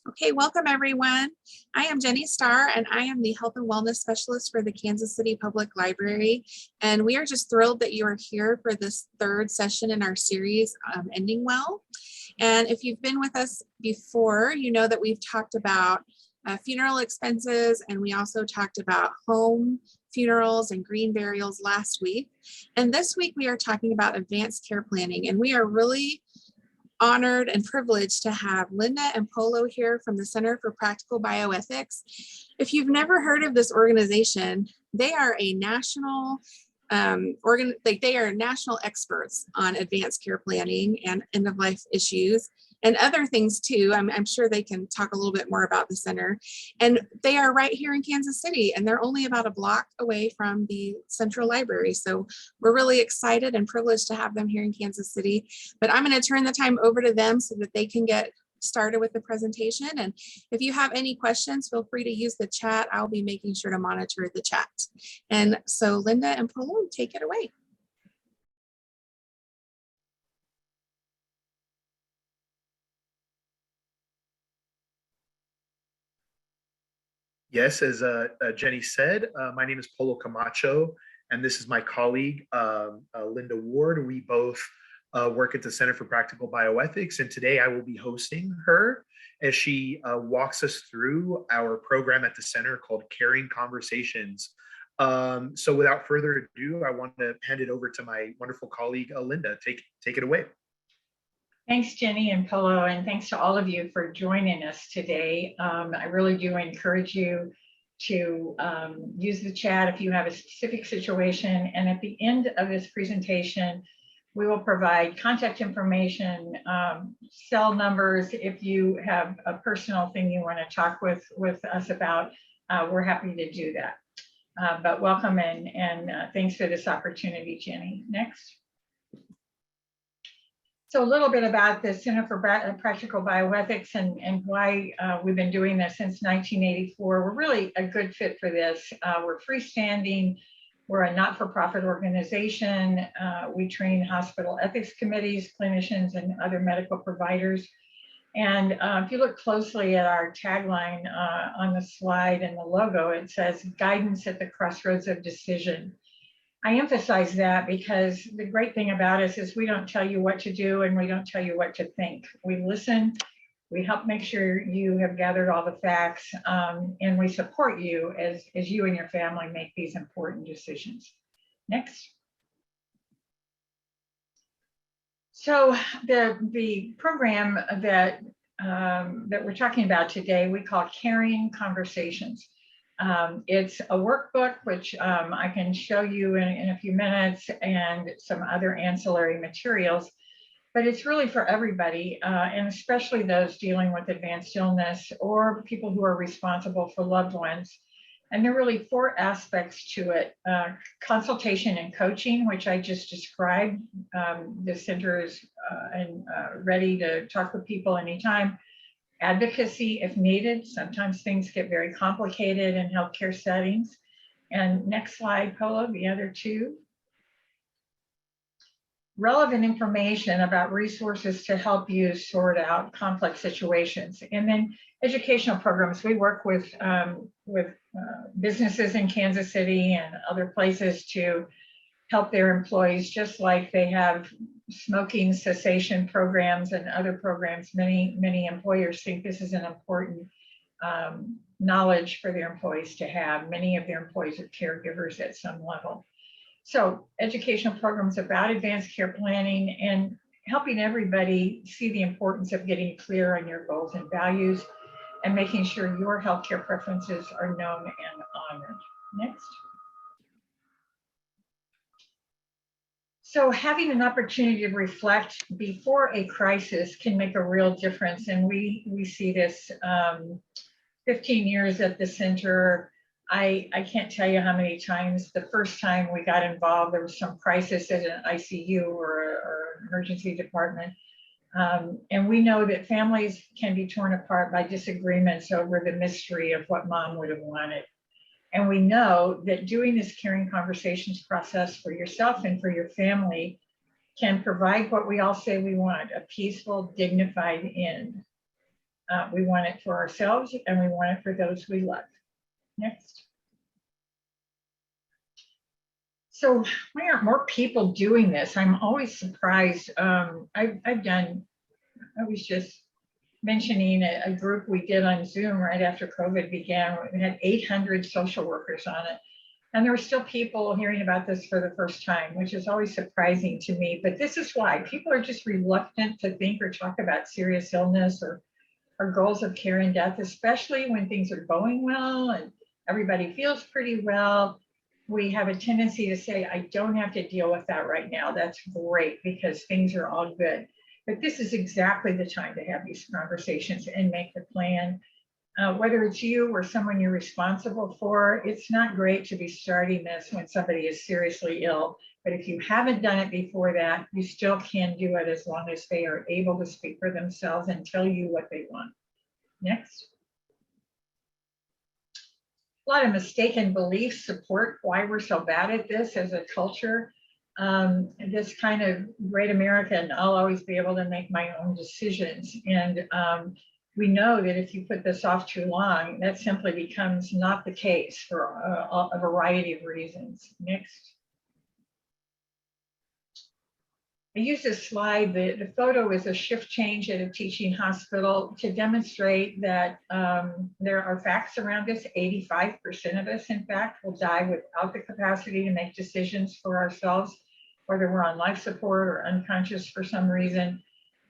Okay, welcome everyone. I am Jenny Starr and I am the Health and Wellness Specialist for the Kansas City Public Library. And we are just thrilled that you are here for this third session in our series, Ending Well. And if you've been with us before, you know that we've talked about funeral expenses, and we also talked about home funerals and green burials last week. And this week we are talking about advanced care planning, and we are really honored and privileged to have Linda and Polo here from the Center for Practical Bioethics. If you've never heard of this organization, they are a national they are national experts on advanced care planning and end-of-life issues and other things too. I'm sure they can talk a little bit more about the center. And they are right here in Kansas City, and they're only about a block away from the Central Library. So we're really excited and privileged to have them here in Kansas City. But I'm going to turn the time over to them so that they can get started with the presentation. And if you have any questions, feel free to use the chat. I'll be making sure to monitor the chat. And so Linda and Polo, take it away. Yes, as Jenny said, my name is Polo Camacho, and this is my colleague, Linda Ward. We both work at the Center for Practical Bioethics, and today I will be hosting her as she walks us through our program at the center called Caring Conversations. So without further ado, I want to hand it over to my wonderful colleague, Linda. Take it away. Thanks, Jenny and Polo, and thanks to all of you for joining us today. I really do encourage you to use the chat if you have a specific situation. And at the end of this presentation, we will provide contact information, cell numbers. If you have a personal thing you want to talk with us about, we're happy to do that. But welcome and thanks for this opportunity, Jenny. Next. So a little bit about the Center for Practical Bioethics and why we've been doing this since 1984. We're really a good fit for this. We're freestanding. We're a not-for-profit organization. We train hospital ethics committees, clinicians, and other medical providers. And if you look closely at our tagline on the slide and the logo, it says guidance at the crossroads of decision. I emphasize that because the great thing about us is we don't tell you what to do and we don't tell you what to think. We listen, we help make sure you have gathered all the facts, and we support you as you and your family make these important decisions. Next. So the program that we're talking about today, we call Caring Conversations. It's a workbook, which I can show you in a few minutes, and some other ancillary materials, but it's really for everybody, and especially those dealing with advanced illness or people who are responsible for loved ones. And there are really 4 aspects to it. Consultation and coaching, which I just described. The center is ready to talk with people anytime. Advocacy if needed. Sometimes things get very complicated in healthcare settings. And next slide, Polo, the other 2. Relevant information about resources to help you sort out complex situations. And then educational programs. We work with businesses in Kansas City and other places to help their employees, just like they have smoking cessation programs and other programs. Many employers think this is an important knowledge for their employees to have. Many of their employees are caregivers at some level. So educational programs about advanced care planning and helping everybody see the importance of getting clear on your goals and values and making sure your healthcare preferences are known and honored. Next. So having an opportunity to reflect before a crisis can make a real difference. And we see this 15 years at the center. I can't tell you how many times the first time we got involved, there was some crisis at an ICU or an emergency department. And we know that families can be torn apart by disagreements over the mystery of what mom would have wanted. And we know that doing this caring conversations process for yourself and for your family can provide what we all say we want, a peaceful, dignified end. We want it for ourselves, and we want it for those we love. Next. So why aren't more people doing this? I'm always surprised. I was just mentioning a group we did on Zoom right after COVID began. We had 800 social workers on it. And there were still people hearing about this for the first time, which is always surprising to me. But this is why people are just reluctant to think or talk about serious illness or goals of care and death, especially when things are going well and everybody feels pretty well. We have a tendency to say, I don't have to deal with that right now. That's great because things are all good. But this is exactly the time to have these conversations and make the plan. Whether it's you or someone you're responsible for, it's not great to be starting this when somebody is seriously ill. But if you haven't done it before that, you still can do it as long as they are able to speak for themselves and tell you what they want. Next. A lot of mistaken beliefs support why we're so bad at this as a culture. This kind of great American, I'll always be able to make my own decisions. And we know that if you put this off too long, that simply becomes not the case for a variety of reasons. Next. I use this slide. The photo is a shift change at a teaching hospital to demonstrate that there are facts around this. 85% of us, in fact, will die without the capacity to make decisions for ourselves, whether we're on life support or unconscious for some reason.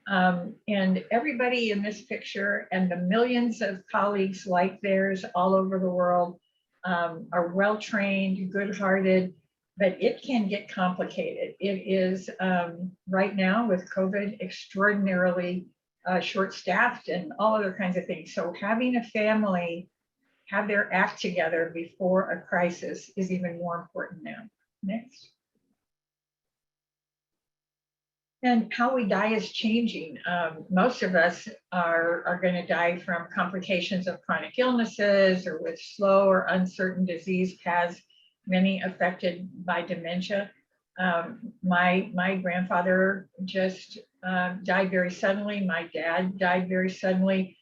And everybody in this picture and the millions of colleagues like theirs all over the world are well-trained, good-hearted, but it can get complicated. It is right now with COVID extraordinarily short-staffed and all other kinds of things. So having a family have their act together before a crisis is even more important now. Next. And how we die is changing. Most of us are going to die from complications of chronic illnesses or with slow or uncertain disease paths, many affected by dementia. My grandfather just died very suddenly. My dad died very suddenly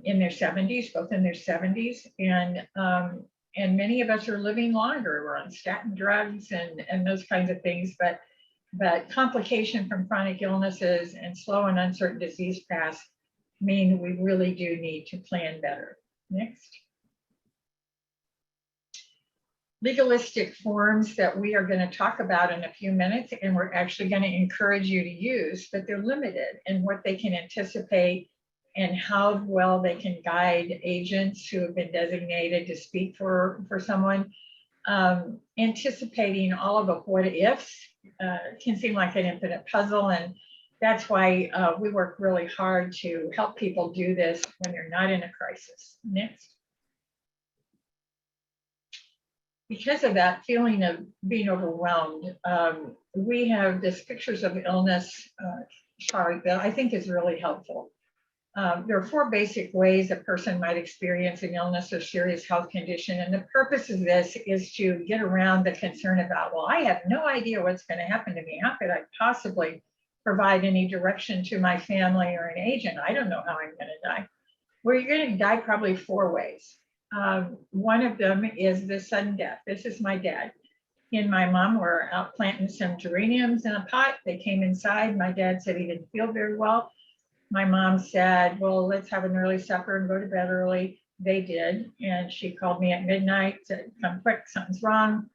in their 70s, both in their 70s. And many of us are living longer. We're on statin drugs and those kinds of things. But complication from chronic illnesses and slow and uncertain disease paths mean we really do need to plan better. Next. Legalistic forms that we are going to talk about in a few minutes, and we're actually going to encourage you to use, but they're limited in what they can anticipate and how well they can guide agents who have been designated to speak for someone. Anticipating all of the what ifs can seem like an infinite puzzle, and that's why we work really hard to help people do this when they're not in a crisis. Next. Because of that feeling of being overwhelmed, we have this pictures of illness chart that I think is really helpful. There are 4 basic ways a person might experience an illness or serious health condition. And the purpose of this is to get around the concern about, well, I have no idea what's going to happen to me. How could I possibly provide any direction to my family or an agent? I don't know how I'm going to die. Well, you're going to die probably 4 ways. One of them is the sudden death. This is my dad. He and my mom were out planting some geraniums in a pot. They came inside. My dad said he didn't feel very well. My mom said, well, let's have an early supper and go to bed early. They did. And she called me at midnight, said, come quick, something's wrong.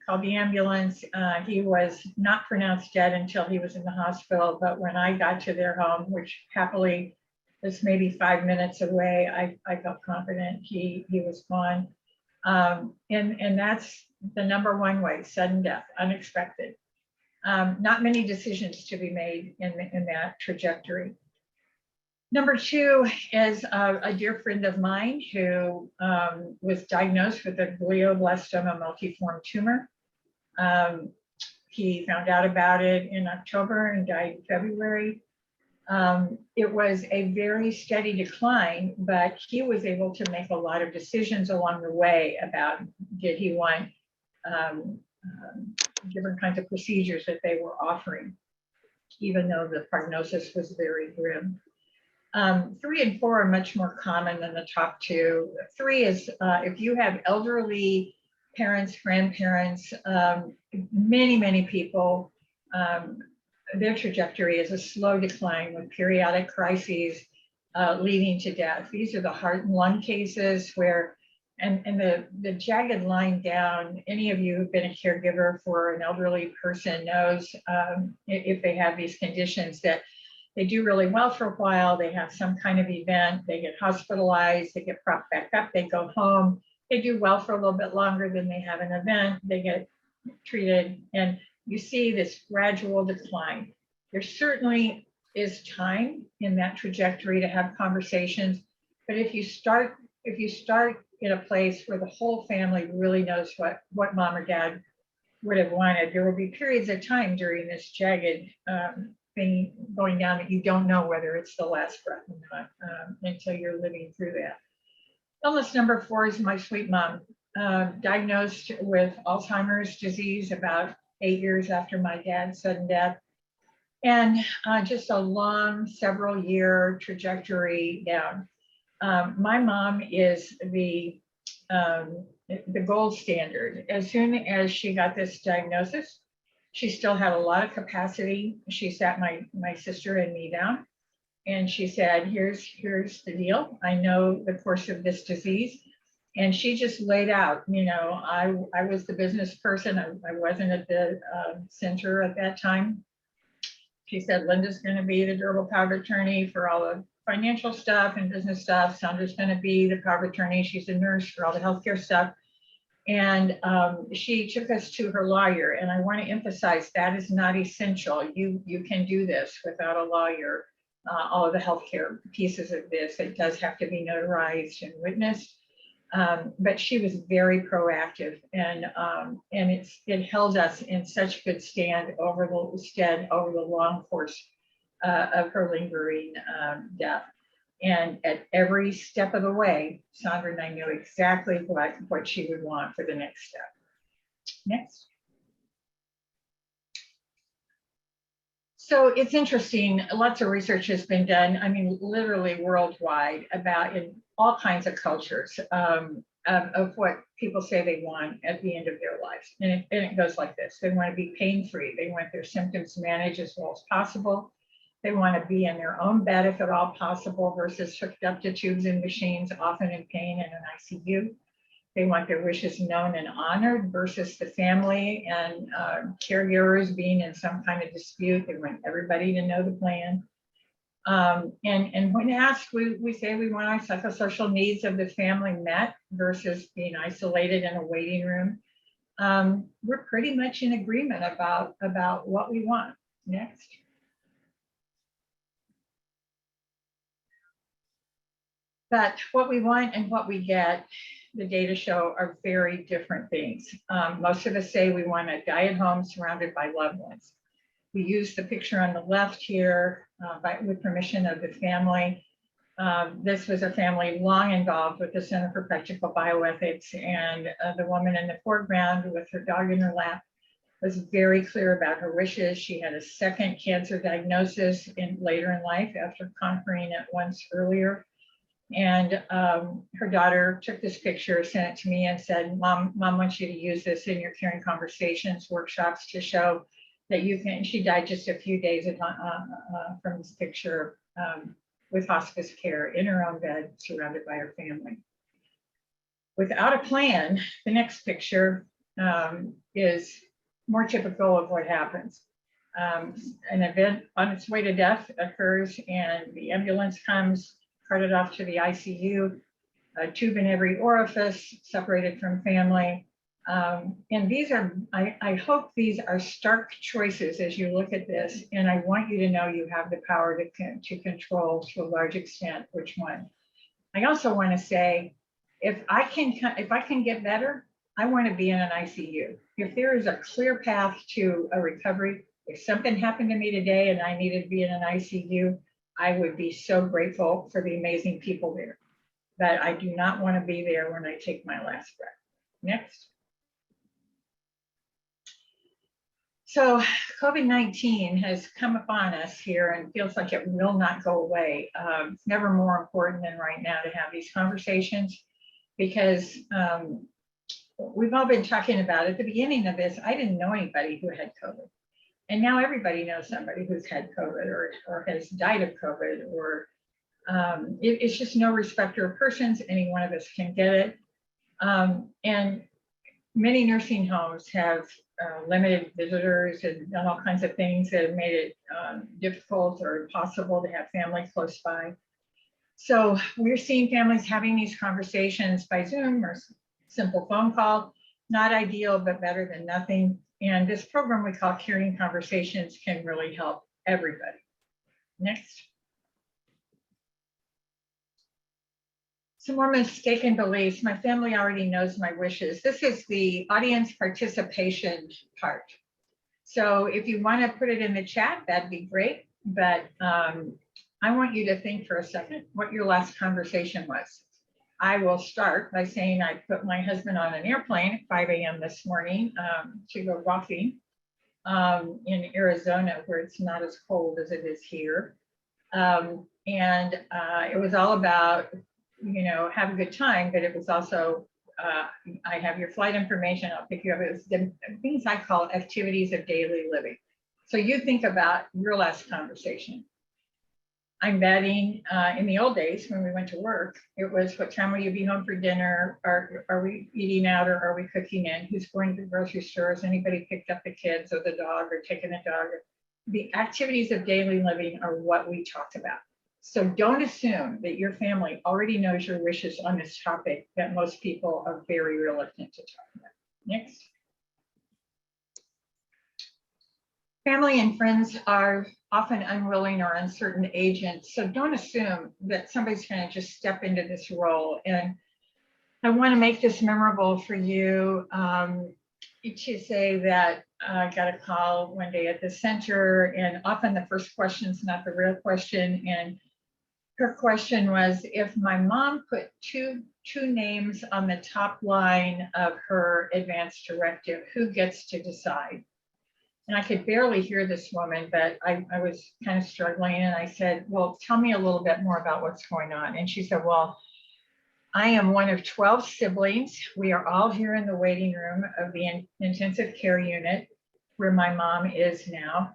Called the ambulance. He was not pronounced dead until he was in the hospital. But when I got to their home, which happily was maybe 5 minutes away, I felt confident he was gone. And that's the number 1 way, sudden death, unexpected. Not many decisions to be made in that trajectory. Number 2 is a dear friend of mine who was diagnosed with a glioblastoma multiforme tumor. He found out about it in October and died in February. It was a very steady decline, but he was able to make a lot of decisions along the way about did he want different kinds of procedures that they were offering, even though the prognosis was very grim. 3 and 4 are much more common than the top two. 3 is if you have elderly parents, grandparents, many people, their trajectory is a slow decline with periodic crises leading to death. These are the heart and lung cases where, and the jagged line down, any of you who've been a caregiver for an elderly person knows if they have these conditions that they do really well for a while, they have some kind of event, they get hospitalized, they get propped back up, they go home, they do well for a little bit longer, then they have an event, they get treated, and you see this gradual decline. There certainly is time in that trajectory to have conversations, but if you start in a place where the whole family really knows what mom or dad would have wanted, there will be periods of time during this jagged thing going down that you don't know whether it's the last breath or not until you're living through that. Illness number 4 is my sweet mom, diagnosed with Alzheimer's disease about 8 years after my dad's sudden death, and just a long several-year trajectory down. My mom is the gold standard. As soon as she got this diagnosis, she still had a lot of capacity. She sat my sister and me down, and she said, here's the deal. I know the course of this disease. And she just laid out, I was the business person. I wasn't at the center at that time. She said, Linda's going to be the durable power of attorney for all the financial stuff and business stuff. Sandra's going to be the power of attorney. She's a nurse for all the healthcare stuff. And she took us to her lawyer. And I want to emphasize that is not essential. You can do this without a lawyer. All of the healthcare pieces of this, it does have to be notarized and witnessed. But she was very proactive, and it held us in such good stead over the long course of her lingering death. And at every step of the way, Sandra and I knew exactly what she would want for the next step. Next. So it's interesting, lots of research has been done, I mean, literally worldwide, about in all kinds of cultures of what people say they want at the end of their lives. And it goes like this. They want to be pain-free. They want their symptoms managed as well as possible. They want to be in their own bed if at all possible versus hooked up to tubes and machines, often in pain in an ICU. They want their wishes known and honored versus the family and caregivers being in some kind of dispute. They want everybody to know the plan. And when asked, we say we want our psychosocial needs of the family met versus being isolated in a waiting room. We're pretty much in agreement about what we want. Next. But what we want and what we get, the data show, are very different things. Most of us say we want to die at home surrounded by loved ones. We use the picture on the left here with permission of the family. This was a family long involved with the Center for Practical Bioethics, and the woman in the foreground with her dog in her lap was very clear about her wishes. She had a second cancer diagnosis later in life after conquering it once earlier. And her daughter took this picture, sent it to me and said, Mom wants you to use this in your Caring Conversations workshops to show that you can. She died just a few days from this picture with hospice care in her own bed, surrounded by her family. Without a plan, the next picture is more typical of what happens. An event on its way to death occurs and the ambulance comes, carted off to the ICU, a tube in every orifice, separated from family. And these are, I hope these are stark choices as you look at this, and I want you to know you have the power to control to a large extent which one. I also want to say, if I can get better, I want to be in an ICU. If there is a clear path to a recovery, if something happened to me today and I needed to be in an ICU, I would be so grateful for the amazing people there. But I do not want to be there when I take my last breath. Next. So COVID-19 has come upon us here and feels like it will not go away. It's never more important than right now to have these conversations because we've all been talking about at the beginning of this. I didn't know anybody who had COVID. And now everybody knows somebody who's had COVID or has died of COVID, or it's just no respecter of persons. Any one of us can get it. And many nursing homes have limited visitors and done all kinds of things that have made it difficult or impossible to have family close by. So we're seeing families having these conversations by Zoom or simple phone call. Not ideal, but better than nothing. And this program we call Caring Conversations can really help everybody. Next. Some more mistaken beliefs. My family already knows my wishes. This is the audience participation part. So if you want to put it in the chat, that'd be great. But I want you to think for a second what your last conversation was. I will start by saying I put my husband on an airplane at 5 a.m. this morning to go golfing in Arizona, where it's not as cold as it is here. It was all about, you know, have a good time, but it was also, I have your flight information, I'll pick you up. It was the things I call activities of daily living. So you think about your last conversation. I'm betting in the old days when we went to work, it was what time will you be home for dinner? Are we eating out or are we cooking in? Who's going to the grocery store? Has anybody picked up the kids or the dog or taken the dog? The activities of daily living are what we talked about. So don't assume that your family already knows your wishes on this topic that most people are very reluctant to talk about. Next. Family and friends are often unwilling or uncertain agents. So don't assume that somebody's going to just step into this role. And I want to make this memorable for you to say that I got a call one day at the center, and often the first question is not the real question. And her question was, if my mom put two names on the top line of her advance directive, who gets to decide? And I could barely hear this woman, but I was kind of struggling. And I said, well, tell me a little bit more about what's going on. And she said, well, I am one of 12 siblings. We are all here in the waiting room of the intensive care unit where my mom is now.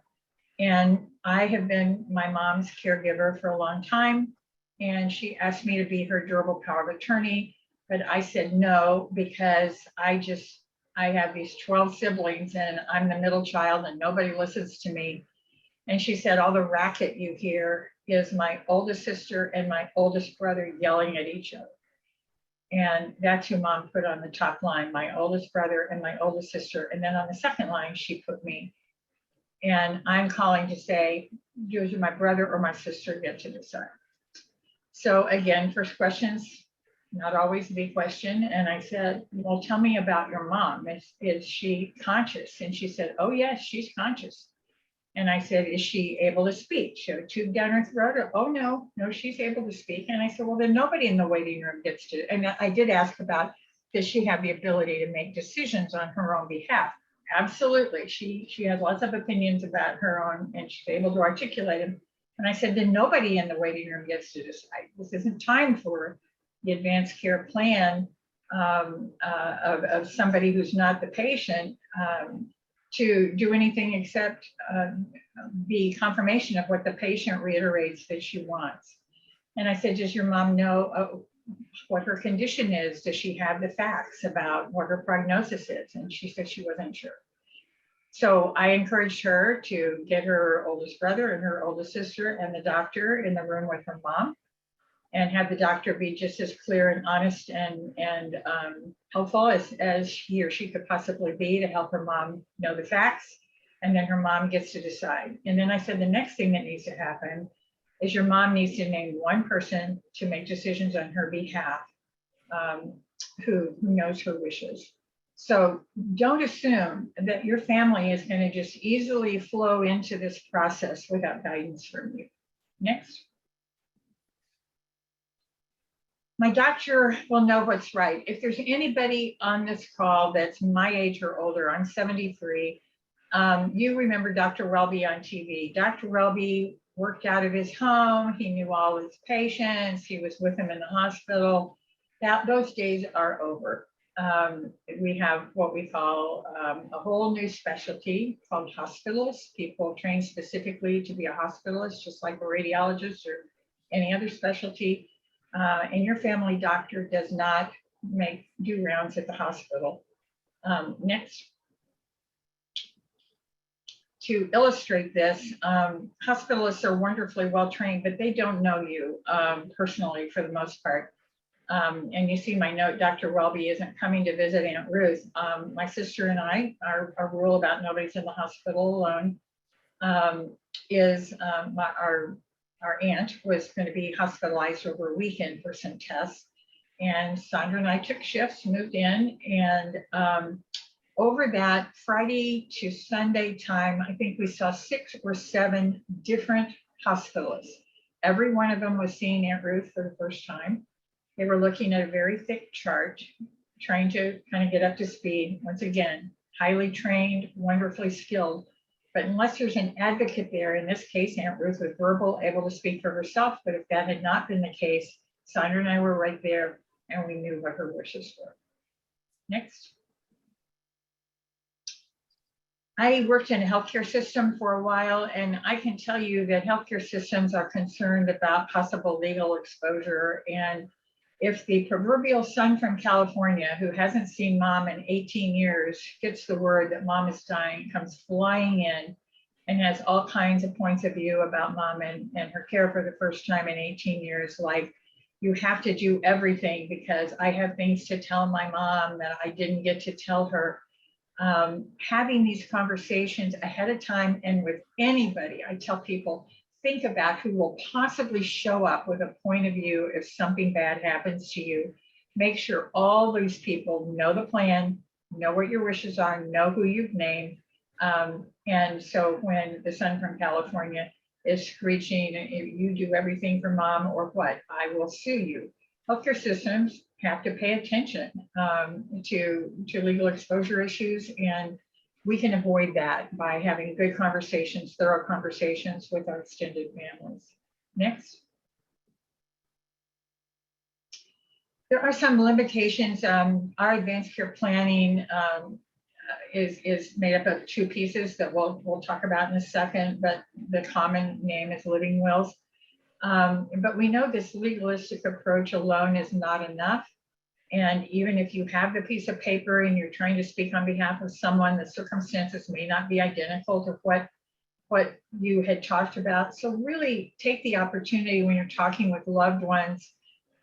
And I have been my mom's caregiver for a long time. And she asked me to be her durable power of attorney. But I said no, because I have these 12 siblings and I'm the middle child and nobody listens to me. And she said, all the racket you hear is my oldest sister and my oldest brother yelling at each other. And that's who mom put on the top line, my oldest brother and my oldest sister. And then on the second line, she put me. And I'm calling to say, does my brother or my sister get to decide? So again, first questions, not always the question. And I said, well, tell me about your mom. Is she conscious? And she said, oh yes, she's conscious. And I said, is she able to speak? She had a tube down her throat. Oh no, she's able to speak. And I said, well, then nobody in the waiting room gets to. And I did ask about, does she have the ability to make decisions on her own behalf? Absolutely. She has lots of opinions about her own and she's able to articulate them. And I said, then nobody in the waiting room gets to decide. This isn't time for the advanced care plan of somebody who's not the patient to do anything except be confirmation of what the patient reiterates that she wants. And I said, does your mom know what her condition is? Does she have the facts about what her prognosis is? And she said she wasn't sure. So I encouraged her to get her oldest brother and her oldest sister and the doctor in the room with her mom, and have the doctor be just as clear and honest and helpful as he or she could possibly be to help her mom know the facts. And then her mom gets to decide. And then I said, the next thing that needs to happen is your mom needs to name one person to make decisions on her behalf who knows her wishes. So don't assume that your family is going to just easily flow into this process without guidance from you. Next. My doctor will know what's right. If there's anybody on this call that's my age or older, I'm 73. You remember Dr. Welby on TV. Dr. Welby worked out of his home. He knew all his patients. He was with them in the hospital. Those days are over. We have what we call a whole new specialty called hospitalists. People trained specifically to be a hospitalist, just like a radiologist or any other specialty. And your family doctor does not do rounds at the hospital. Next. To illustrate this, hospitalists are wonderfully well trained, but they don't know you personally for the most part. And you see my note, Dr. Welby isn't coming to visit Aunt Ruth. My sister and I, our rule about nobody's in the hospital alone is our aunt was going to be hospitalized over a weekend for some tests. And Sandra and I took shifts, moved in, and over that Friday to Sunday time, I think we saw 6 or 7 different hospitalists. Every one of them was seeing Aunt Ruth for the first time. They were looking at a very thick chart, trying to kind of get up to speed. Once again, highly trained, wonderfully skilled. But unless there's an advocate there, in this case, Aunt Ruth was verbal, able to speak for herself. But if that had not been the case, Sandra and I were right there and we knew what her wishes were. Next. I worked in a healthcare system for a while, and I can tell you that healthcare systems are concerned about possible legal exposure. And if the proverbial son from California who hasn't seen mom in 18 years gets the word that mom is dying, comes flying in and has all kinds of points of view about mom and her care for the first time in 18 years, like, you have to do everything because I have things to tell my mom that I didn't get to tell her. Having these conversations ahead of time, and with anybody, I tell people, think about who will possibly show up with a point of view if something bad happens to you. Make sure all these people know the plan, know what your wishes are, know who you've named. And so when the son from California is screeching, you do everything for mom or what, I will sue you. Healthcare systems have to pay attention to legal exposure issues, and we can avoid that by having good conversations, thorough conversations with our extended families. Next. There are some limitations. Our advanced care planning is made up of 2 pieces that we'll talk about in a second, but the common name is living wills. But we know this legalistic approach alone is not enough. And even if you have the piece of paper and you're trying to speak on behalf of someone, the circumstances may not be identical to what you had talked about. So really take the opportunity when you're talking with loved ones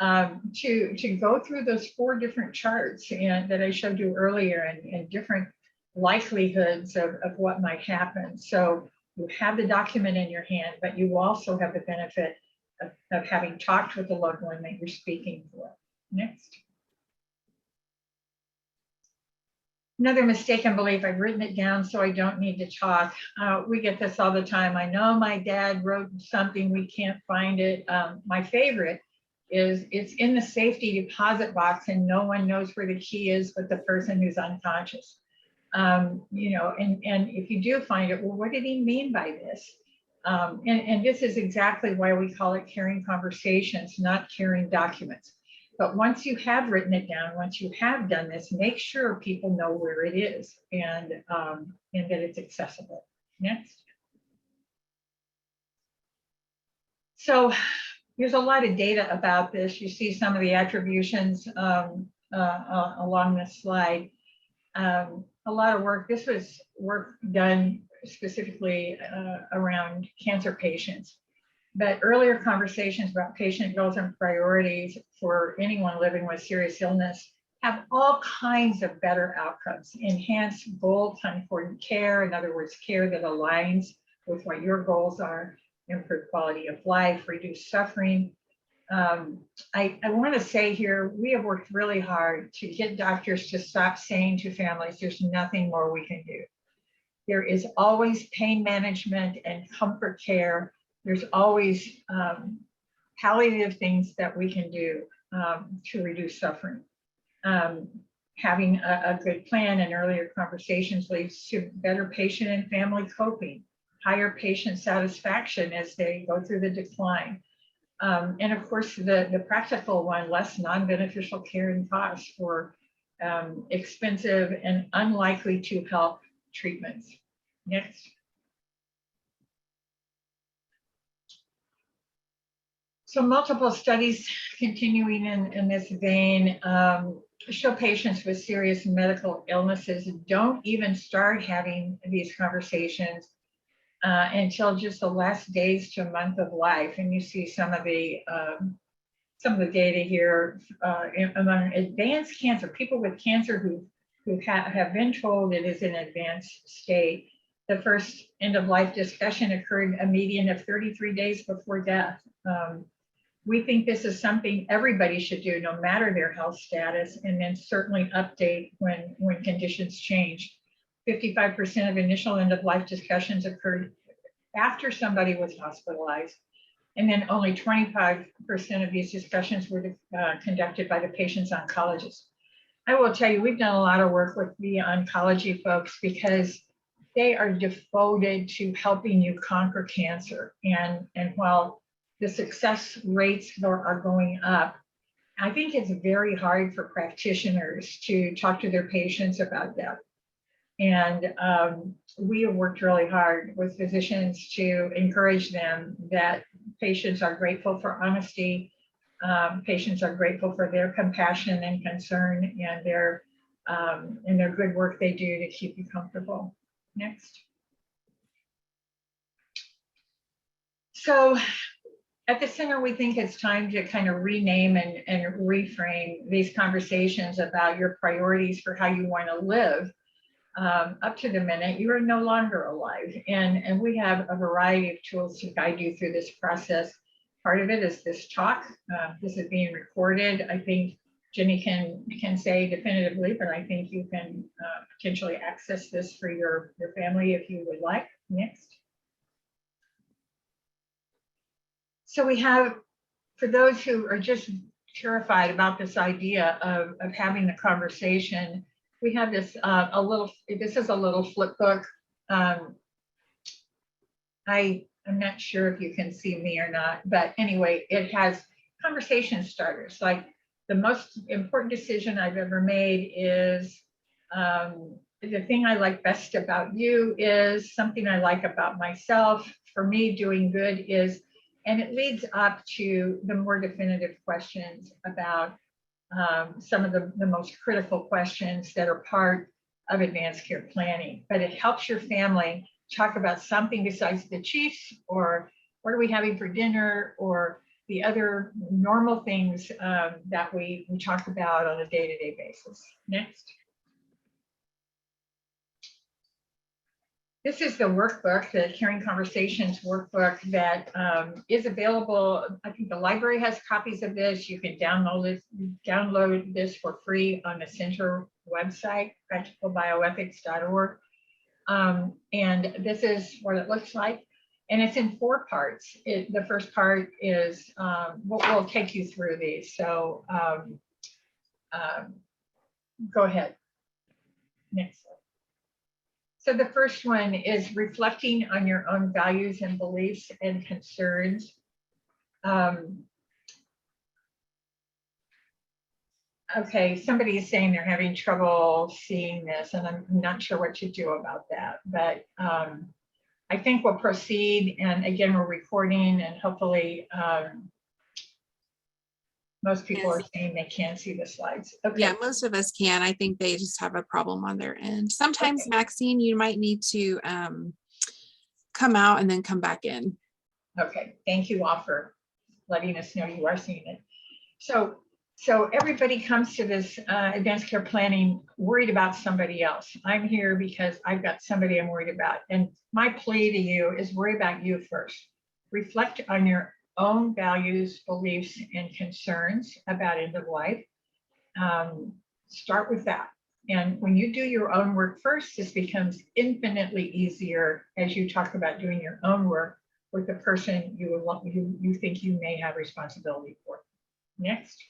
to go through those 4 different charts that I showed you earlier, and different likelihoods of what might happen. So you have the document in your hand, but you also have the benefit of having talked with the loved one that you're speaking for. Next. Another mistaken belief, I've written it down so I don't need to talk. We get this all the time. I know my dad wrote something, we can't find it. My favorite is it's in the safety deposit box and no one knows where the key is but the person who's unconscious. You know, and if you do find it, well, what did he mean by this? And this is exactly why we call it carrying conversations, not carrying documents. But once you have written it down, once you have done this, make sure people know where it is and that it's accessible. Next. So there's a lot of data about this. You see some of the attributions along this slide. A lot of work. This was work done specifically around cancer patients. But earlier conversations about patient goals and priorities for anyone living with serious illness have all kinds of better outcomes. Enhanced goal time for care, in other words, care that aligns with what your goals are, improve quality of life, reduce suffering. I want to say here, we have worked really hard to get doctors to stop saying to families, there's nothing more we can do. There is always pain management and comfort care. There's always palliative things that we can do to reduce suffering. having a good plan and earlier conversations leads to better patient and family coping, higher patient satisfaction as they go through the decline. And of course, the practical one, less non-beneficial care and costs for expensive and unlikely to help treatments. Next. So multiple studies continuing in this vein show patients with serious medical illnesses don't even start having these conversations until just the last days to a month of life. And you see some of the data here among advanced cancer, people with cancer who have been told it is in advanced state. The first end of life discussion occurred a median of 33 days before death. We think this is something everybody should do, no matter their health status, and then certainly update when conditions change. 55% of initial end of life discussions occurred after somebody was hospitalized, and then only 25% of these discussions were conducted by the patient's oncologist. I will tell you, we've done a lot of work with the oncology folks because they are devoted to helping you conquer cancer. And while the success rates are going up, I think it's very hard for practitioners to talk to their patients about death. And we have worked really hard with physicians to encourage them that patients are grateful for honesty, patients are grateful for their compassion and concern and their good work they do to keep you comfortable. Next. So at the center, we think it's time to kind of rename and reframe these conversations about your priorities for how you want to live. Up to the minute, you are no longer alive. And we have a variety of tools to guide you through this process. Part of it is this talk. This is being recorded. I think Jenny can say definitively, but I think you can potentially access this for your family if you would like. Next. So we have, for those who are just terrified about this idea of having the conversation, we have this this is a little flip book. I'm not sure if you can see me or not, but anyway, it has conversation starters. Like the most important decision I've ever made is the thing I like best about you is something I like about myself. For me, doing good is, and it leads up to the more definitive questions about some of the most critical questions that are part of advanced care planning. But it helps your family talk about something besides the Chiefs, or what are we having for dinner, or the other normal things that we talk about on a day-to-day basis. Next. This is the workbook, the Caring Conversations workbook that is available. I think the library has copies of this. You can download this for free on the center website, practicalbioethics.org. And this is what it looks like. And it's in 4 parts. The first part is, we'll take you through these. So go ahead. Next slide. So the first one is reflecting on your own values and beliefs and concerns. Okay, somebody is saying they're having trouble seeing this, and I'm not sure what to do about that. But I think we'll proceed. And again, we're recording, and hopefully most people are saying they can't see the slides. Okay. Yeah, most of us can. I think they just have a problem on their end. Sometimes, okay. Maxine, you might need to come out and then come back in. Okay, thank you all for letting us know you are seeing it. So everybody comes to this advanced care planning worried about somebody else. I'm here because I've got somebody I'm worried about. And my plea to you is worry about you first. Reflect on your own values, beliefs, and concerns about end of life. Start with that. And when you do your own work first, this becomes infinitely easier as you talk about doing your own work with the person you think you may have responsibility for. Next.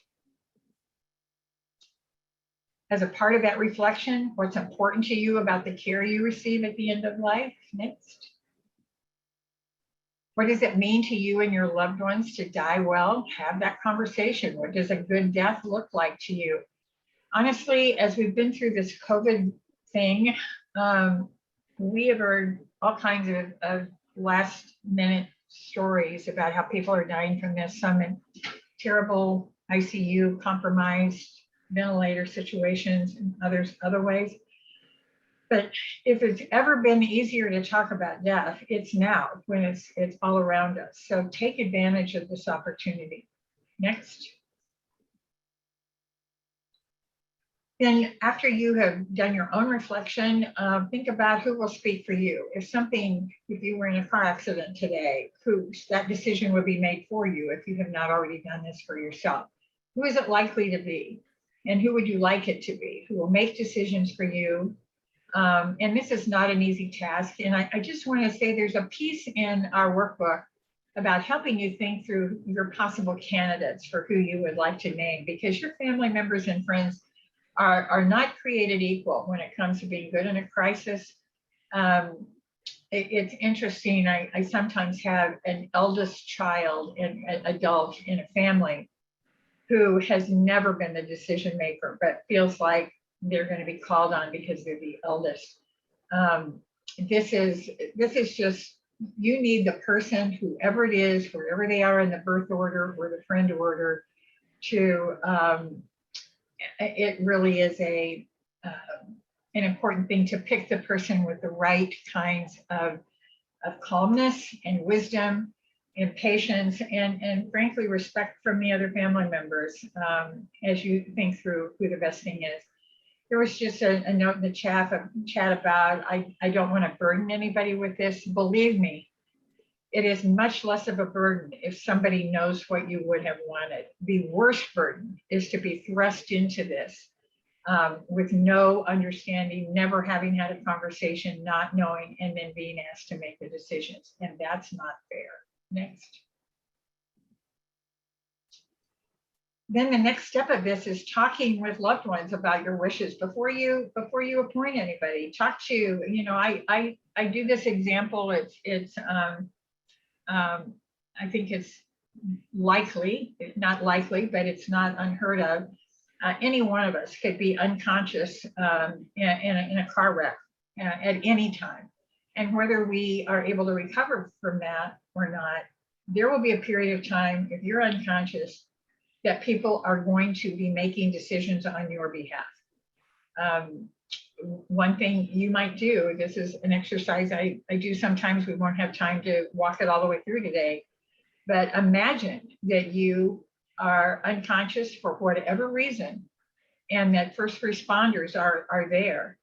As a part of that reflection, what's important to you about the care you receive at the end of life? Next. What does it mean to you and your loved ones to die well? Have that conversation. What does a good death look like to you? Honestly, as we've been through this COVID thing, we have heard all kinds of last minute stories about how people are dying from this, some in terrible ICU compromised ventilator situations and others other ways. But if it's ever been easier to talk about death, it's now when it's all around us. So take advantage of this opportunity. Next. Then after you have done your own reflection, think about who will speak for you. If you were in a car accident today, that decision would be made for you if you have not already done this for yourself. Who is it likely to be? And who would you like it to be? Who will make decisions for you? And this is not an easy task. And I just want to say there's a piece in our workbook about helping you think through your possible candidates for who you would like to name, because your family members and friends are not created equal when it comes to being good in a crisis. It's interesting. I sometimes have an eldest child and an adult in a family who has never been the decision maker, but feels like they're going to be called on because they're the eldest. This is just, you need the person, whoever it is, wherever they are in the birth order or the friend order, to it really is an important thing to pick the person with the right kinds of calmness and wisdom and patience and frankly respect from the other family members as you think through who the best thing is. There was just a note in the chat about I don't want to burden anybody with this. Believe me, it is much less of a burden if somebody knows what you would have wanted. The worst burden is to be thrust into this with no understanding, never having had a conversation, not knowing, and then being asked to make the decisions. And that's not fair. Next. Then the next step of this is talking with loved ones about your wishes before you appoint anybody. Talk to, I do this example. I think it's likely, not likely, but it's not unheard of. Any one of us could be unconscious in a car wreck at any time. And whether we are able to recover from that or not, there will be a period of time, if you're unconscious, that people are going to be making decisions on your behalf. One thing you might do, this is an exercise I do sometimes, we won't have time to walk it all the way through today, but imagine that you are unconscious for whatever reason and that first responders are there.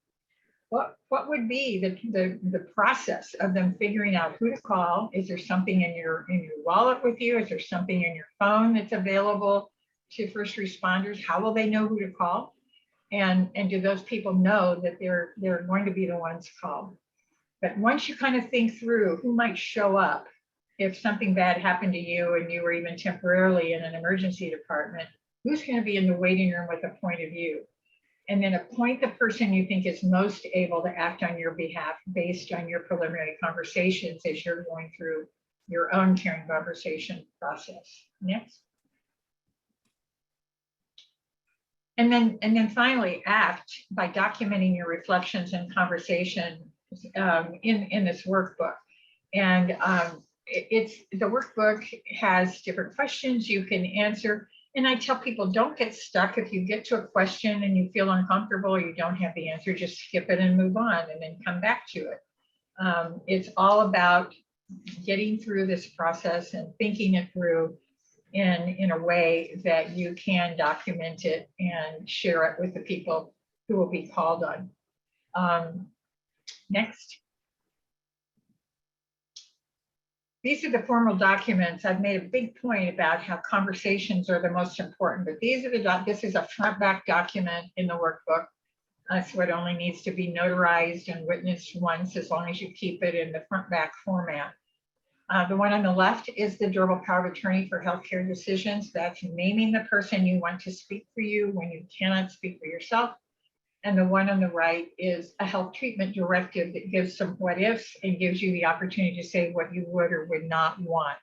What would be the process of them figuring out who to call? Is there something in your wallet with you? Is there something in your phone that's available to first responders? How will they know who to call? And do those people know that they're going to be the ones called? But once you kind of think through who might show up if something bad happened to you and you were even temporarily in an emergency department, who's going to be in the waiting room with a point of view? And then appoint the person you think is most able to act on your behalf based on your preliminary conversations as you're going through your own caring conversation process. Next. And then finally act by documenting your reflections and conversation in this workbook. And the workbook has different questions you can answer. And I tell people, don't get stuck. If you get to a question and you feel uncomfortable or you don't have the answer, just skip it and move on and then come back to it. It's all about getting through this process and thinking it through in a way that you can document it and share it with the people who will be called on. Next. These are the formal documents. I've made a big point about how conversations are the most important, but these are this is a front back document in the workbook. So it only needs to be notarized and witnessed once as long as you keep it in the front back format. The one on the left is the durable power of attorney for healthcare decisions. That's naming the person you want to speak for you when you cannot speak for yourself. And the one on the right is a health treatment directive that gives some what ifs and gives you the opportunity to say what you would or would not want.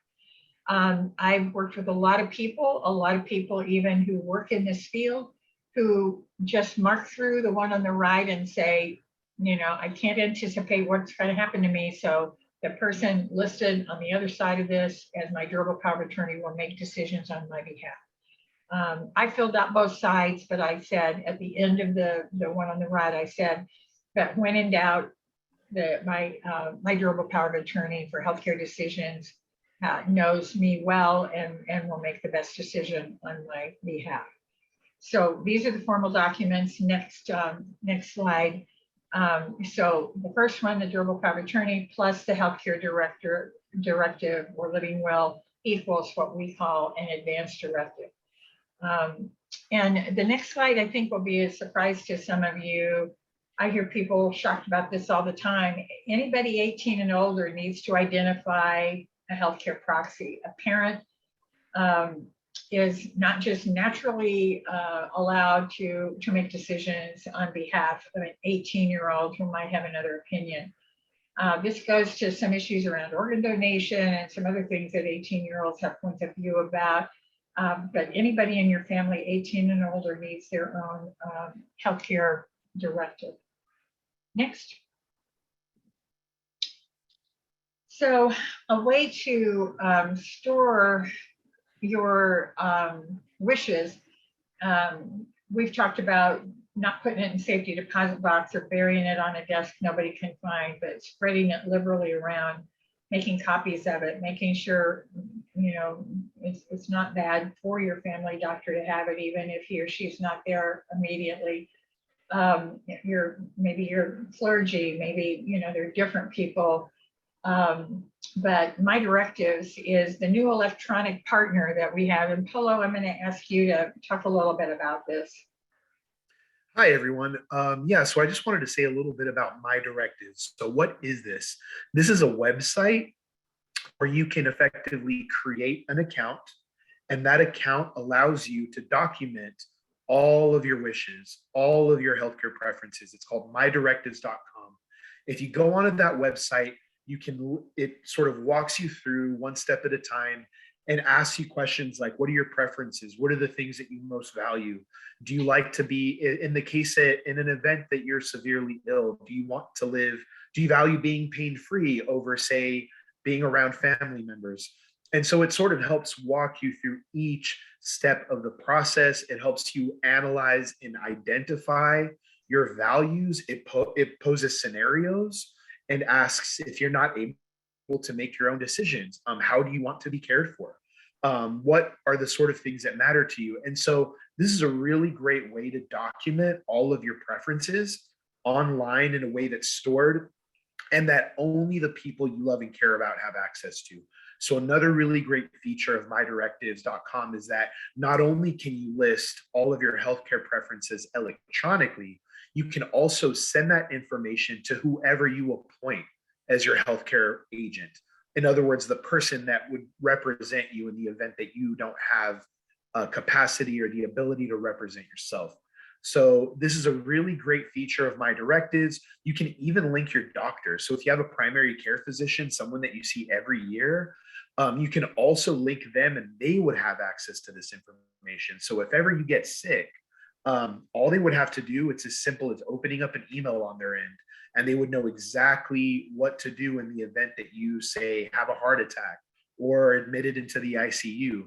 I've worked with a lot of people even who work in this field, who just mark through the one on the right and say, I can't anticipate what's going to happen to me. So the person listed on the other side of this as my durable power of attorney will make decisions on my behalf. I filled out both sides, but I said at the end of the one on the right, I said that when in doubt, that my durable power of attorney for healthcare decisions knows me well and will make the best decision on my behalf. So these are the formal documents. Next slide. So the first one, the durable power of attorney plus the healthcare directive or living will equals what we call an advance directive. And the next slide, I think, will be a surprise to some of you. I hear people shocked about this all the time. Anybody 18 and older needs to identify a healthcare proxy. A parent is not just naturally allowed to make decisions on behalf of an 18-year-old who might have another opinion. This goes to some issues around organ donation and some other things that 18-year-olds have points of view about. But anybody in your family 18 and older needs their own healthcare directive. Next. So a way to store your wishes, we've talked about not putting it in safety deposit box or burying it on a desk nobody can find, but spreading it liberally around, making copies of it, making sure it's not bad for your family doctor to have it, even if he or she's not there immediately. Maybe your clergy, maybe they're different people. But My Directives is the new electronic partner that we have. And Polo, I'm going to ask you to talk a little bit about this. Hi, everyone. So I just wanted to say a little bit about My Directives. So what is this? This is a website where you can effectively create an account, and that account allows you to document all of your wishes, all of your healthcare preferences. It's called mydirectives.com. If you go onto that website, it sort of walks you through one step at a time and asks you questions like, what are your preferences? What are the things that you most value? Do you like to be, in the case that in an event that you're severely ill, do you value being pain-free over, say, being around family members? And so it sort of helps walk you through each step of the process. It helps you analyze and identify your values. It poses scenarios and asks, if you're not able to make your own decisions, how do you want to be cared for? What are the sort of things that matter to you? And so this is a really great way to document all of your preferences online in a way that's stored and that only the people you love and care about have access to. So another really great feature of mydirectives.com is that not only can you list all of your healthcare preferences electronically, you can also send that information to whoever you appoint as your healthcare agent. In other words, the person that would represent you in the event that you don't have capacity or the ability to represent yourself. So this is a really great feature of My Directives. You can even link your doctor. So if you have a primary care physician, someone that you see every year, you can also link them and they would have access to this information. So if ever you get sick, all they would have to do, it's as simple as opening up an email on their end, and they would know exactly what to do in the event that you, say, have a heart attack or admitted into the ICU.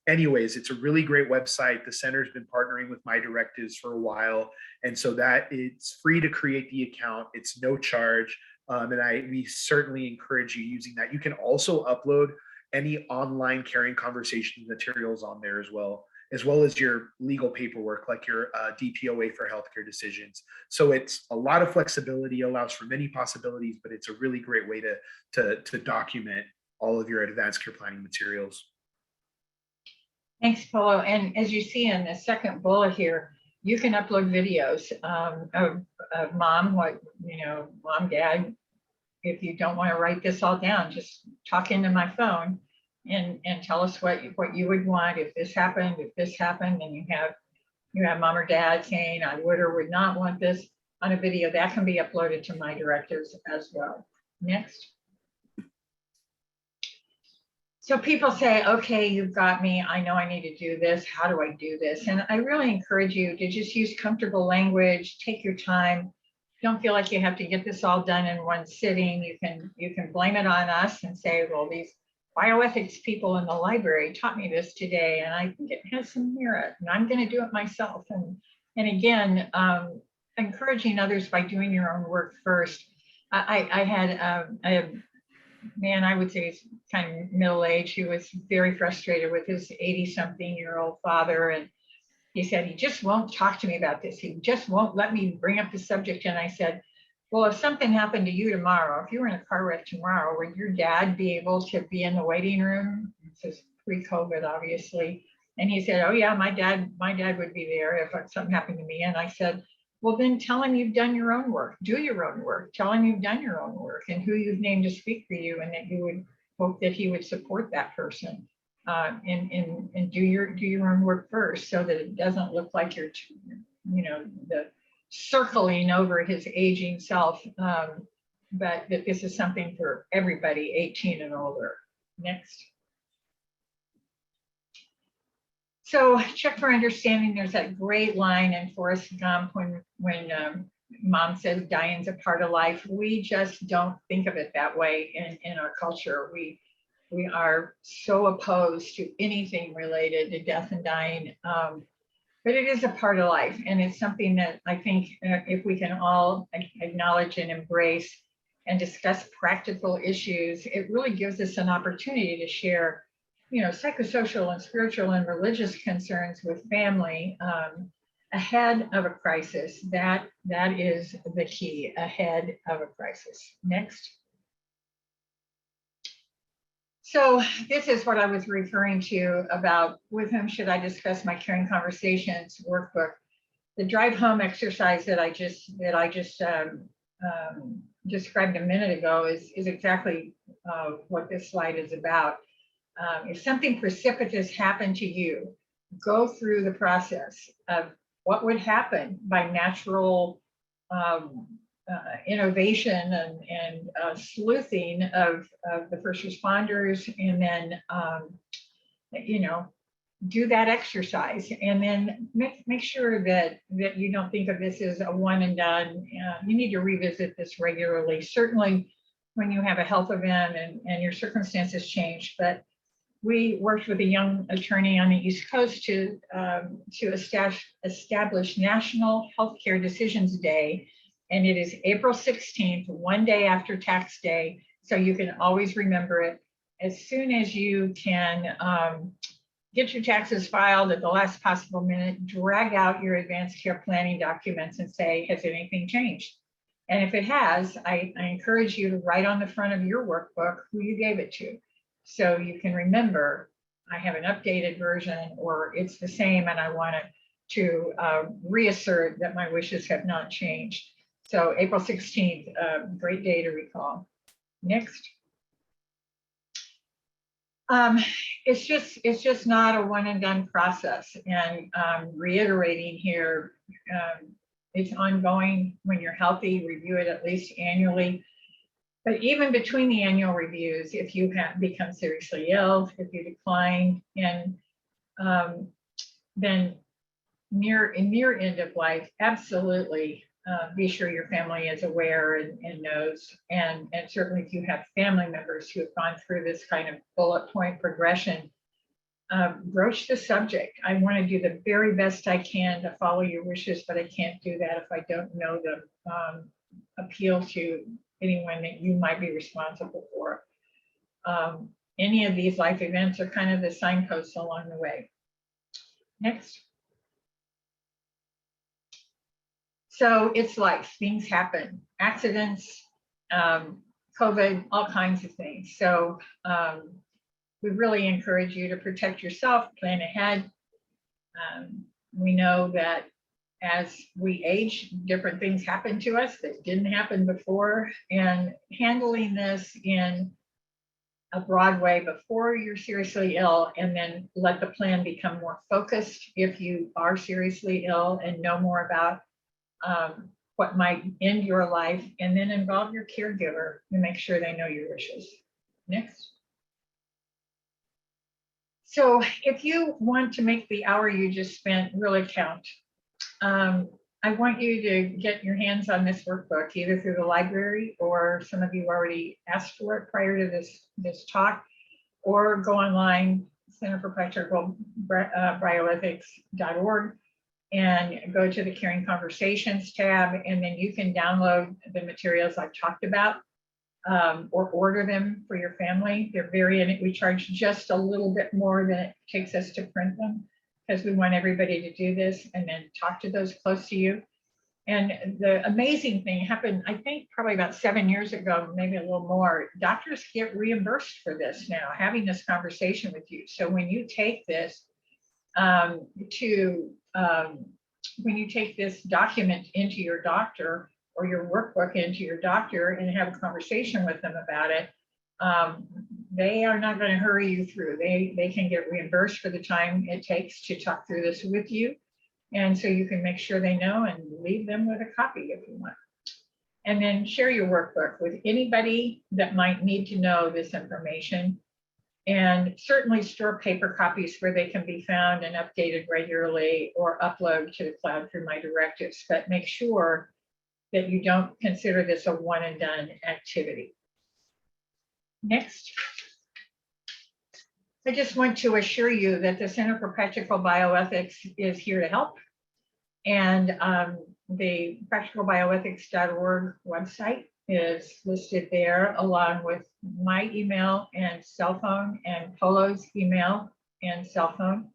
Anyways, it's a really great website. The center's been partnering with My Directives for a while, and so that it's free to create the account. It's no charge, and we certainly encourage you using that. You can also upload any online caring conversation materials on there as well as your legal paperwork, like your DPOA for healthcare decisions. So it's a lot of flexibility, allows for many possibilities, but it's a really great way to document all of your advanced care planning materials. Thanks, Polo. And as you see in the second bullet here, you can upload videos of mom, mom, dad. If you don't want to write this all down, just talk into my phone and tell us what you would want if this happened, and you have you have mom or dad saying, I would or would not want this on a video, that can be uploaded to my directives as well. Next. So people say, okay, you've got me. I know I need to do this. How do I do this? And I really encourage you to just use comfortable language, take your time. Don't feel like you have to get this all done in one sitting. You can blame it on us and say, well, these bioethics people in the library taught me this today, and I think it has some merit, and I'm going to do it myself. And again, encouraging others by doing your own work first. I had a man, I would say he's kind of middle-aged, who was very frustrated with his 80-something-year-old father, and he said, he just won't talk to me about this. He just won't let me bring up the subject. And I said, well, if something happened to you tomorrow, if you were in a car wreck tomorrow, would your dad be able to be in the waiting room? This is pre-COVID, obviously. And he said, oh yeah, my dad would be there if something happened to me. And I said, well, then tell him you've done your own work. Do your own work. Tell him you've done your own work and who you've named to speak for you, and that you would hope that he would support that person. And do your own work first, so that it doesn't look like you're, the circling over his aging self, but that this is something for everybody 18 and older. Next. So check for understanding. There's that great line in Forrest Gump when mom says dying's a part of life. We just don't think of it that way in our culture. We are so opposed to anything related to death and dying, but it is a part of life, and it's something that I think if we can all acknowledge and embrace and discuss practical issues, it really gives us an opportunity to share, psychosocial and spiritual and religious concerns with family ahead of a crisis. That is the key, ahead of a crisis. Next. So this is what I was referring to about with whom should I discuss my Caring Conversations workbook. The drive home exercise that I just described a minute ago is exactly what this slide is about. If something precipitous happened to you, go through the process of what would happen by natural innovation and sleuthing of the first responders, and then do that exercise, and then make sure that you don't think of this as a one and done. You need to revisit this regularly, certainly when you have a health event and your circumstances change. But we worked with a young attorney on the East Coast to establish National Healthcare Decisions Day. And it is April 16th, one day after tax day. So you can always remember it. As soon as you can get your taxes filed at the last possible minute, drag out your advanced care planning documents and say, has anything changed? And if it has, I encourage you to write on the front of your workbook who you gave it to. So you can remember, I have an updated version, or it's the same and I want it to reassert that my wishes have not changed. So April 16th, great day to recall. Next. It's just not a one and done process. And reiterating here, it's ongoing. When you're healthy, review it at least annually. But even between the annual reviews, if you have become seriously ill, if you decline, and then near end of life, absolutely be sure your family is aware and knows. And certainly if you have family members who have gone through this kind of bullet point progression, broach the subject. I want to do the very best I can to follow your wishes, but I can't do that if I don't know them. Appeal to anyone that you might be responsible for. Any of these life events are kind of the signposts along the way. Next. So it's life, things happen, accidents, COVID, all kinds of things. So we really encourage you to protect yourself, plan ahead. We know that as we age, different things happen to us that didn't happen before, and handling this in a broad way before you're seriously ill, and then let the plan become more focused if you are seriously ill and know more about what might end your life, and then involve your caregiver and make sure they know your wishes. Next. So if you want to make the hour you just spent really count, I want you to get your hands on this workbook, either through the library, or some of you already asked for it prior to this talk, or go online, Center for Practical Bioethics.org, and go to the Caring Conversations tab, and then you can download the materials I've talked about, or order them for your family. They're we charge just a little bit more than it takes us to print them, because we want everybody to do this and then talk to those close to you. And the amazing thing happened, I think probably about 7 years ago, maybe a little more. Doctors get reimbursed for this now, having this conversation with you. So when you take this when you take this document into your doctor, or your workbook into your doctor, and have a conversation with them about it, they are not going to hurry you through. They can get reimbursed for the time it takes to talk through this with you. And so you can make sure they know, and leave them with a copy if you want. And then share your workbook with anybody that might need to know this information. And certainly store paper copies where they can be found and updated regularly, or upload to the cloud through my directives. But make sure that you don't consider this a one and done activity. Next. I just want to assure you that the Center for Practical Bioethics is here to help. And the practicalbioethics.org website is listed there, along with my email and cell phone, and Polo's email and cell phone.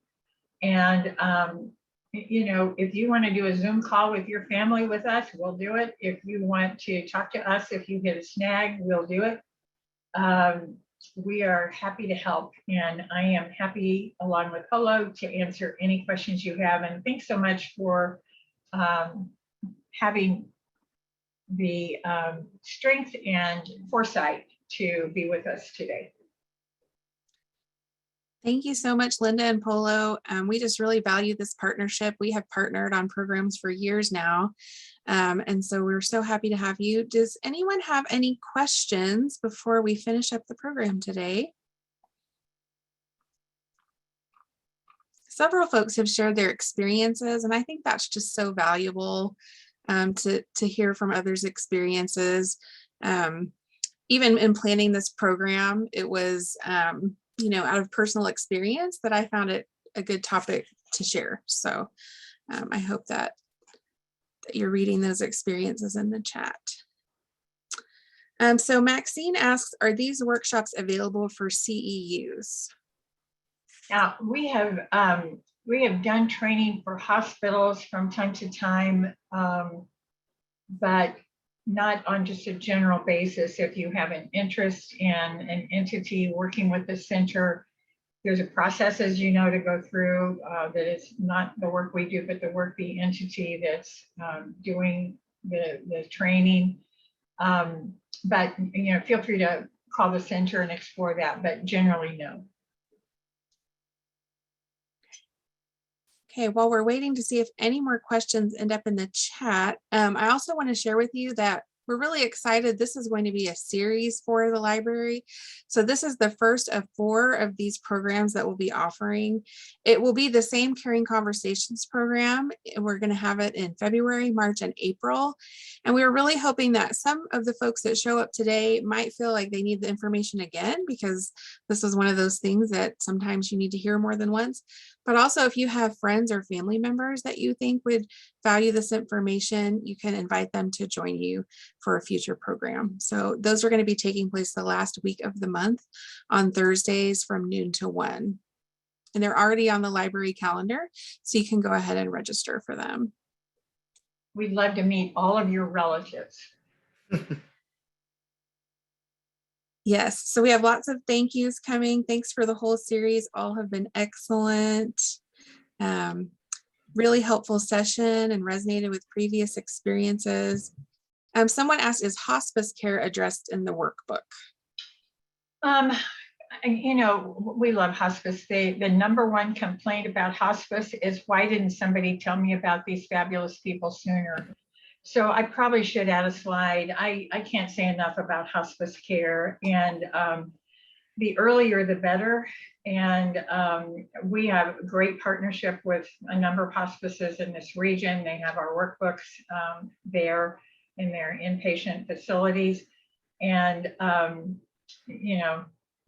And you know, if you want to do a Zoom call with your family with us, we'll do it. If you want to talk to us, if you get a snag, we'll do it. We are happy to help, and I am happy, along with Polo, to answer any questions you have. And thanks so much for having the strength and foresight to be with us today. Thank you so much, Linda and Polo. We just really value this partnership. We have partnered on programs for years now. And so we're so happy to have you. Does anyone have any questions before we finish up the program today? Several folks have shared their experiences, and I think that's just so valuable to hear from others' experiences. Even in planning this program, it was you know, out of personal experience that I found it a good topic to share. So I hope that you're reading those experiences in the chat. So Maxine asks, are these workshops available for CEUs? Now, we have done training for hospitals from time to time, but not on just a general basis. If you have an interest in an entity working with the center, there's a process, as you know, to go through that is not the work we do, but the work the entity that's doing the training. But you know, feel free to call the center and explore that, but generally no. Okay, while we're waiting to see if any more questions end up in the chat, I also want to share with you that we're really excited. This is going to be a series for the library. So this is the first of 4 of these programs that we'll be offering. It will be the same Caring Conversations program. We're going to have it in February, March, and April. And we were really hoping that some of the folks that show up today might feel like they need the information again, because this is one of those things that sometimes you need to hear more than once. But also, if you have friends or family members that you think would value this information, you can invite them to join you for a future program. So those are going to be taking place the last week of the month on Thursdays from noon to 1. And they're already on the library calendar, so you can go ahead and register for them. We'd love to meet all of your relatives. Yes, so we have lots of thank yous coming. Thanks for the whole series. All have been excellent. Really helpful session and resonated with previous experiences. Someone asked, is hospice care addressed in the workbook? We love hospice. The number one complaint about hospice is, why didn't somebody tell me about these fabulous people sooner? So I probably should add a slide. I can't say enough about hospice care, and the earlier the better. And we have a great partnership with a number of hospices in this region. They have our workbooks there in their inpatient facilities. And,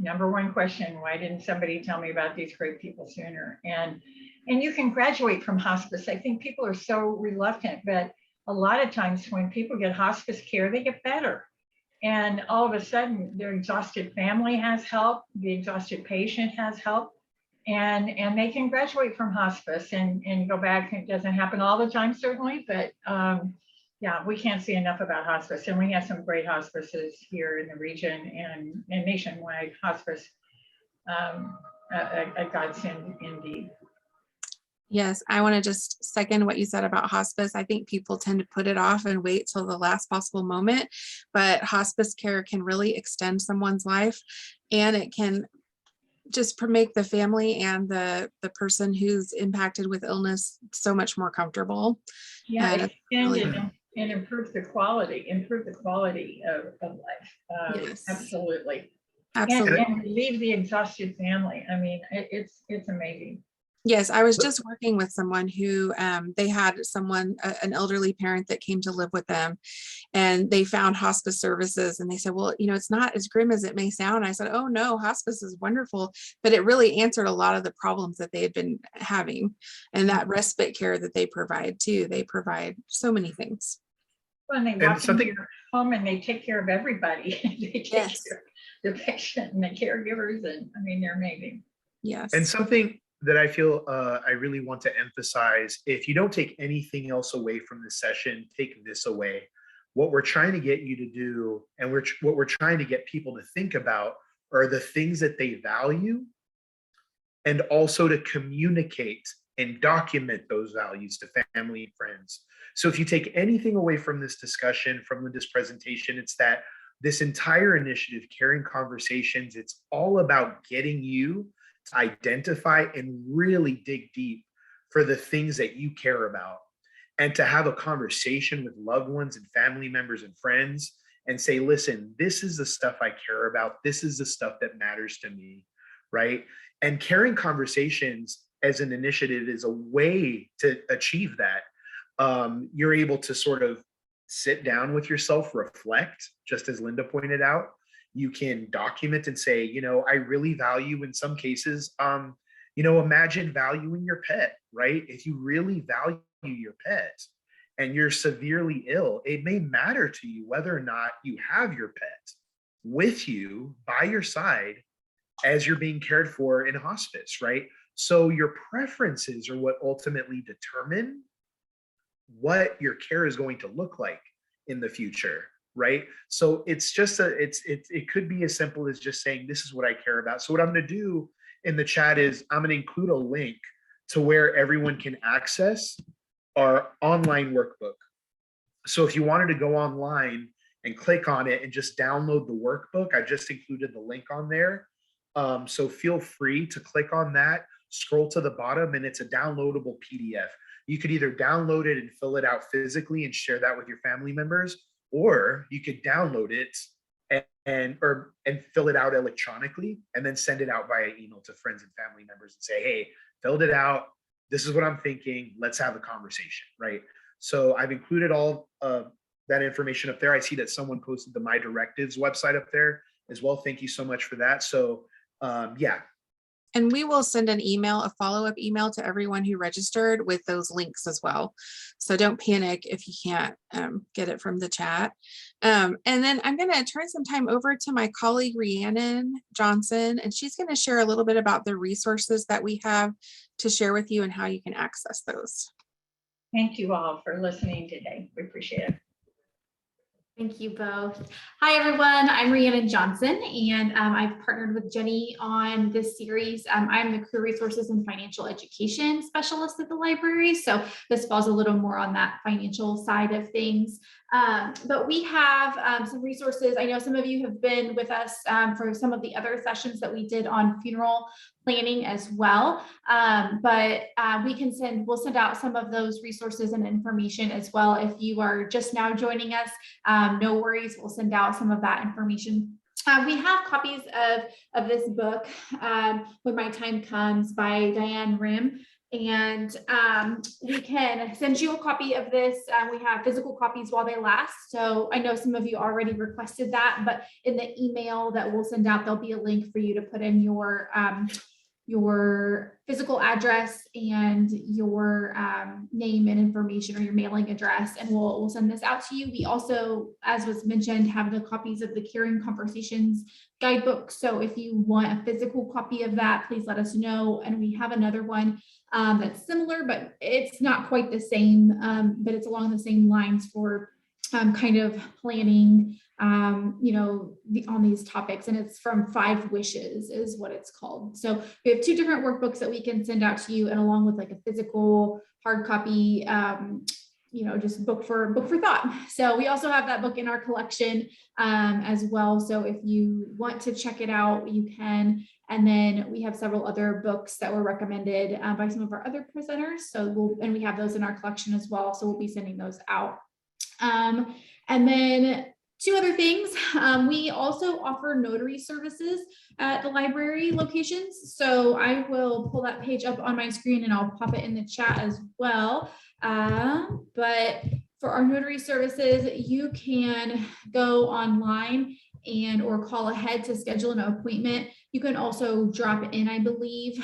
number one question, why didn't somebody tell me about these great people sooner? And you can graduate from hospice. I think people are so reluctant, but a lot of times when people get hospice care, they get better. And all of a sudden, their exhausted family has help, the exhausted patient has help, and they can graduate from hospice and go back. It doesn't happen all the time, certainly, but yeah, we can't say enough about hospice. And we have some great hospices here in the region, and nationwide. Hospice, a godsend indeed. Yes, I want to just second what you said about hospice. I think people tend to put it off and wait till the last possible moment, but hospice care can really extend someone's life, and it can just make the family and the person who's impacted with illness so much more comfortable. Yeah, And extend really, and improve the quality of life. yes, Absolutely. absolutely. And leave the exhausted family. I mean, it's amazing. Yes, I was just working with someone who they had an elderly parent that came to live with them, and they found hospice services, and they said, well, it's not as grim as it may sound. I said, oh no, hospice is wonderful, but it really answered a lot of the problems that they had been having, and that respite care that they provide too. They provide so many things. Well, and they walk into your home and they take care of everybody. They take care of the patient and the caregivers, and I mean, they're amazing. Yes. And something that I feel I really want to emphasize, if you don't take anything else away from this session, take this away. What we're trying to get you to do, and what we're trying to get people to think about, are the things that they value, and also to communicate and document those values to family and friends. So if you take anything away from this discussion, from this presentation, it's that this entire initiative, Caring Conversations, it's all about getting you to identify and really dig deep for the things that you care about, and to have a conversation with loved ones and family members and friends and say, listen, this is the stuff I care about. This is the stuff that matters to me, right? And Caring Conversations as an initiative is a way to achieve that. You're able to sort of sit down with yourself, reflect, just as Linda pointed out. You can document and say, I really value, in some cases, imagine valuing your pet, right? If you really value your pet and you're severely ill, it may matter to you whether or not you have your pet with you by your side as you're being cared for in hospice, right? So your preferences are what ultimately determine what your care is going to look like in the future, right? So it's just it could be as simple as just saying, this is what I care about. So what I'm going to do in the chat is I'm going to include a link to where everyone can access our online workbook. So if you wanted to go online and click on it and just download the workbook, I just included the link on there. So feel free to click on that, scroll to the bottom, and it's a downloadable PDF. You could either download it and fill it out physically and share that with your family members, or you could download it and fill it out electronically and then send it out via email to friends and family members and say, hey, filled it out. This is what I'm thinking. Let's have a conversation, right? So I've included all that information up there. I see that someone posted the My Directives website up there as well. Thank you so much for that. So yeah. And we will send an email, a follow-up email to everyone who registered with those links as well. So don't panic if you can't get it from the chat. And then I'm going to turn some time over to my colleague, Rhiannon Johnson, and she's going to share a little bit about the resources that we have to share with you and how you can access those. Thank you all for listening today. We appreciate it. Thank you both. Hi, everyone. I'm Rhiannon Johnson, and I've partnered with Jenny on this series. I'm the Career Resources and Financial Education Specialist at the library, so this falls a little more on that financial side of things. But we have some resources. I know some of you have been with us for some of the other sessions that we did on funeral planning as well. But we'll send out some of those resources and information as well. If you are just now joining us, no worries, we'll send out some of that information. We have copies of this book, When My Time Comes by Diane Rim. And we can send you a copy of this. We have physical copies while they last. So I know some of you already requested that, but in the email that we'll send out, there'll be a link for you to put in your physical address and your name and information, or your mailing address, and we'll send this out to you. We also, as was mentioned, have the copies of the Caring Conversations guidebook. So if you want a physical copy of that, please let us know. And we have another one that's similar, but it's not quite the same, but it's along the same lines for kind of planning, on these topics, and it's from 5 Wishes is what it's called. So we have 2 different workbooks that we can send out to you, and along with like a physical hard copy, just book for thought. So we also have that book in our collection as well. So if you want to check it out, you can. And then we have several other books that were recommended by some of our other presenters. So we have those in our collection as well. So we'll be sending those out. And then 2 other things. We also offer notary services at the library locations. So I will pull that page up on my screen and I'll pop it in the chat as well. But for our notary services, you can go online or call ahead to schedule an appointment. You can also drop in, I believe,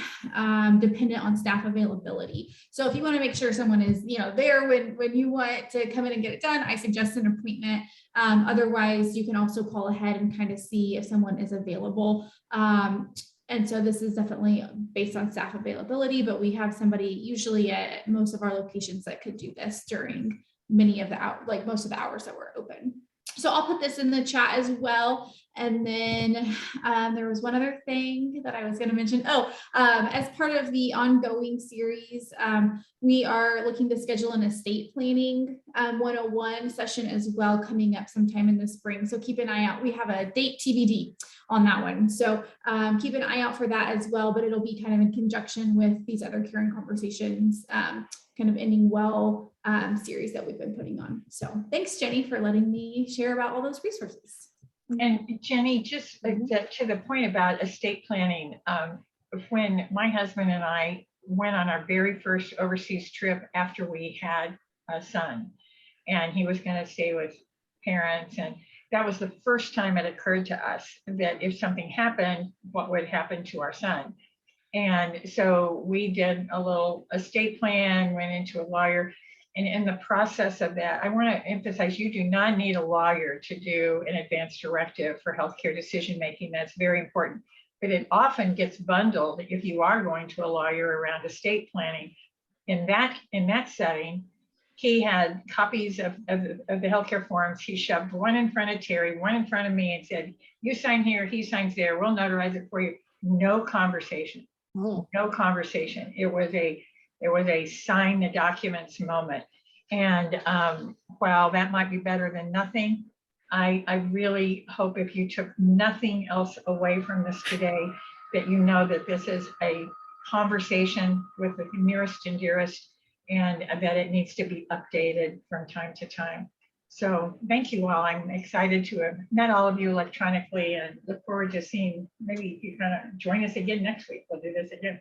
dependent on staff availability. So if you want to make sure someone is, there when you want to come in and get it done, I suggest an appointment. Otherwise, you can also call ahead and kind of see if someone is available. And so this is definitely based on staff availability, but we have somebody usually at most of our locations that could do this during most of the hours that we're open. So I'll put this in the chat as well. And then there was one other thing that I was going to mention. As part of the ongoing series, we are looking to schedule an estate planning 101 session as well, coming up sometime in the spring. So keep an eye out. We have a date TBD on that one. So keep an eye out for that as well, but it'll be kind of in conjunction with these other Caring Conversations kind of ending well series that we've been putting on. So thanks, Jenny, for letting me share about all those resources. And Jenny, just to the point about estate planning, when my husband and I went on our very first overseas trip after we had a son, and he was going to stay with parents, and that was the first time it occurred to us that if something happened, what would happen to our son. And so we did a little estate plan, went into a lawyer. And in the process of that, I want to emphasize, you do not need a lawyer to do an advance directive for healthcare decision-making. That's very important. But it often gets bundled if you are going to a lawyer around estate planning. In that setting, he had copies of the healthcare forms. He shoved one in front of Terry, one in front of me, and said, you sign here, he signs there, we'll notarize it for you. No conversation. No conversation. It was a sign the documents moment. And while that might be better than nothing, I really hope if you took nothing else away from this today, that you know that this is a conversation with the nearest and dearest, and that it needs to be updated from time to time. So thank you all. I'm excited to have met all of you electronically and look forward to seeing, maybe you're going to join us again next week. We'll do this again.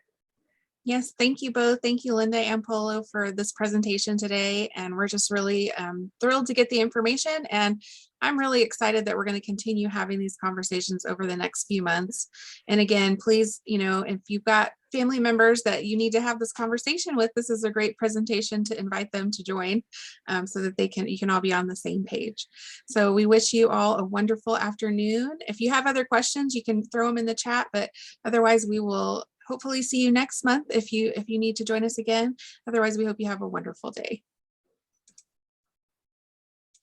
Yes, thank you both. Thank you, Linda and Polo, for this presentation today. And we're just really thrilled to get the information. And I'm really excited that we're going to continue having these conversations over the next few months. And again, please, if you've got family members that you need to have this conversation with, this is a great presentation to invite them to join so that you can all be on the same page. So we wish you all a wonderful afternoon. If you have other questions, you can throw them in the chat, but otherwise we will hopefully see you next month if you need to join us again. Otherwise, we hope you have a wonderful day.